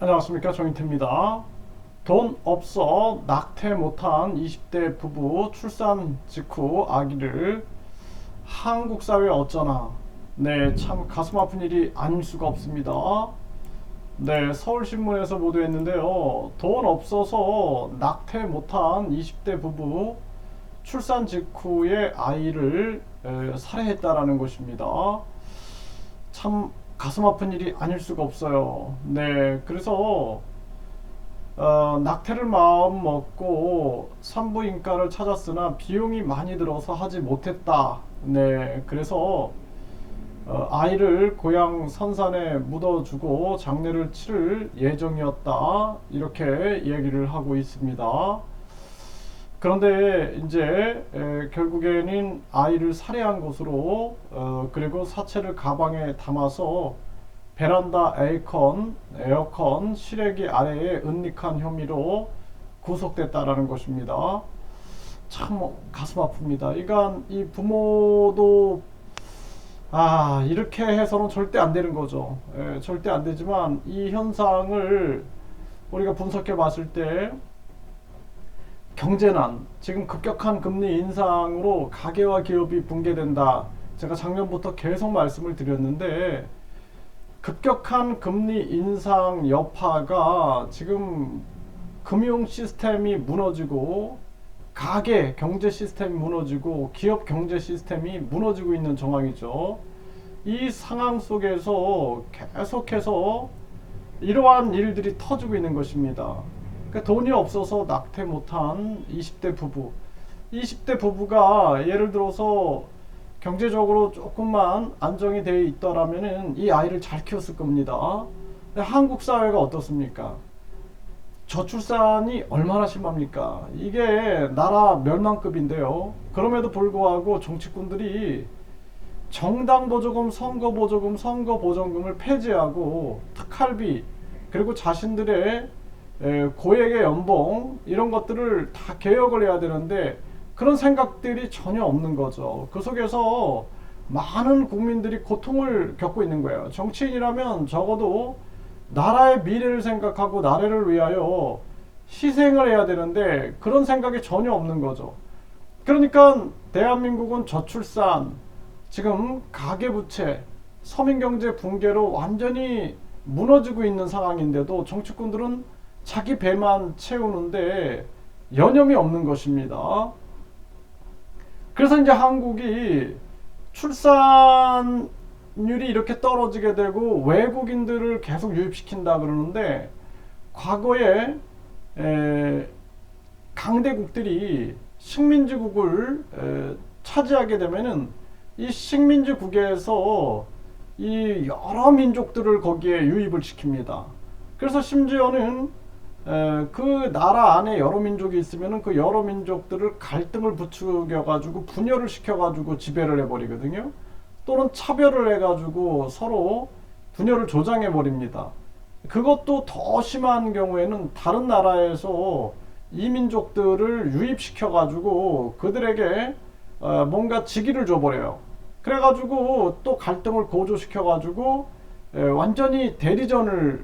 안녕하십니까, 정인태입니다. 돈 없어 낙태 못한 20대 부부 출산 직후 아기를 한국 사회 어쩌나. 네, 참 가슴 아픈 일이 아닐 수가 없습니다. 네, 서울신문에서 보도했는데요. 돈 없어서 낙태 못한 20대 부부 출산 직후에 아이를 살해했다라는 것입니다. 참 가슴 아픈 일이 아닐 수가 없어요. 네, 그래서 낙태를 마음 먹고 산부인과를 찾았으나 비용이 많이 들어서 하지 못했다. 네, 그래서 아이를 고향 선산에 묻어주고 장례를 치를 예정이었다. 이렇게 얘기를 하고 있습니다. 그런데 이제 결국에는 아이를 살해한 것으로 그리고 사체를 가방에 담아서 베란다 에어컨 실외기 아래에 은닉한 혐의로 구속됐다라는 것입니다. 참 가슴 아픕니다. 그러니까 이 부모도 이렇게 해서는 절대 안 되는 거죠. 절대 안 되지만 이 현상을 우리가 분석해 봤을 때 경제난, 지금 급격한 금리 인상으로 가계와 기업이 붕괴된다. 제가 작년부터 계속 말씀을 드렸는데 급격한 금리 인상 여파가 지금 금융 시스템이 무너지고 가계 경제 시스템이 무너지고 기업 경제 시스템이 무너지고 있는 정황이죠. 이 상황 속에서 계속해서 이러한 일들이 터지고 있는 것입니다. 그러니까 돈이 없어서 낙태 못한 20대 부부. 20대 부부가 예를 들어서 경제적으로 조금만 안정이 되어 있더라면은 이 아이를 잘 키웠을 겁니다. 근데 한국 사회가 어떻습니까? 저출산이 얼마나 심합니까? 이게 나라 멸망급인데요. 그럼에도 불구하고 정치꾼들이 정당 보조금, 선거 보조금, 선거 보전금을 폐지하고 특할비 그리고 자신들의 고액의 연봉 이런 것들을 다 개혁을 해야 되는데 그런 생각들이 전혀 없는 거죠. 그 속에서 많은 국민들이 고통을 겪고 있는 거예요. 정치인이라면 적어도 나라의 미래를 생각하고 나라를 위하여 희생을 해야 되는데 그런 생각이 전혀 없는 거죠. 그러니까 대한민국은 저출산, 지금 가계부채, 서민경제 붕괴로 완전히 무너지고 있는 상황인데도 정치꾼들은 자기 배만 채우는데 여념이 없는 것입니다. 그래서 이제 한국이 출산율이 이렇게 떨어지게 되고 외국인들을 계속 유입시킨다 그러는데 과거에 강대국들이 식민지국을 차지하게 되면은 이 식민지국에서 이 여러 민족들을 거기에 유입을 시킵니다. 그래서 심지어는 그 나라 안에 여러 민족이 있으면 그 여러 민족들을 갈등을 부추겨 가지고 분열을 시켜 가지고 지배를 해버리거든요. 또는 차별을 해가지고 서로 분열을 조장해 버립니다. 그것도 더 심한 경우에는 다른 나라에서 이민족들을 유입시켜 가지고 그들에게 뭔가 직위를 줘버려요. 그래가지고 또 갈등을 고조시켜 가지고 완전히 대리전을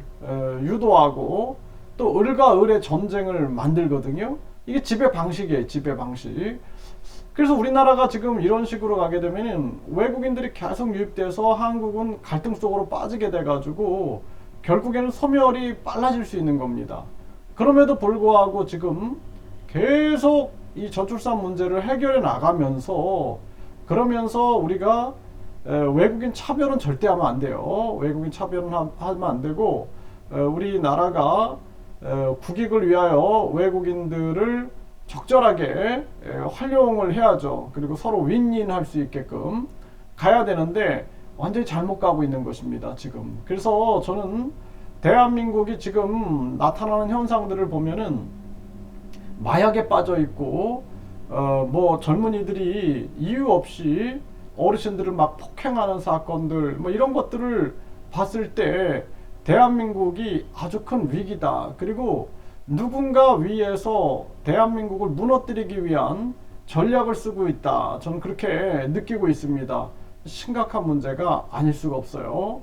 유도하고 또 을과 을의 전쟁을 만들거든요. 이게 지배 방식이에요. 지배 방식. 그래서 우리나라가 지금 이런 식으로 가게 되면 외국인들이 계속 유입돼서 한국은 갈등 속으로 빠지게 돼가지고 결국에는 소멸이 빨라질 수 있는 겁니다. 그럼에도 불구하고 지금 계속 이 저출산 문제를 해결해 나가면서 그러면서 우리가 외국인 차별은 절대 하면 안 돼요. 외국인 차별은 하면 안 되고 우리나라가 국익을 위하여 외국인들을 적절하게 활용을 해야죠. 그리고 서로 윈윈 할 수 있게끔 가야 되는데 완전히 잘못 가고 있는 것입니다. 지금. 그래서 저는 대한민국이 지금 나타나는 현상들을 보면은 마약에 빠져 있고 뭐 젊은이들이 이유 없이 어르신들을 막 폭행하는 사건들 뭐 이런 것들을 봤을 때 대한민국이 아주 큰 위기다. 그리고 누군가 위에서 대한민국을 무너뜨리기 위한 전략을 쓰고 있다. 저는 그렇게 느끼고 있습니다. 심각한 문제가 아닐 수가 없어요.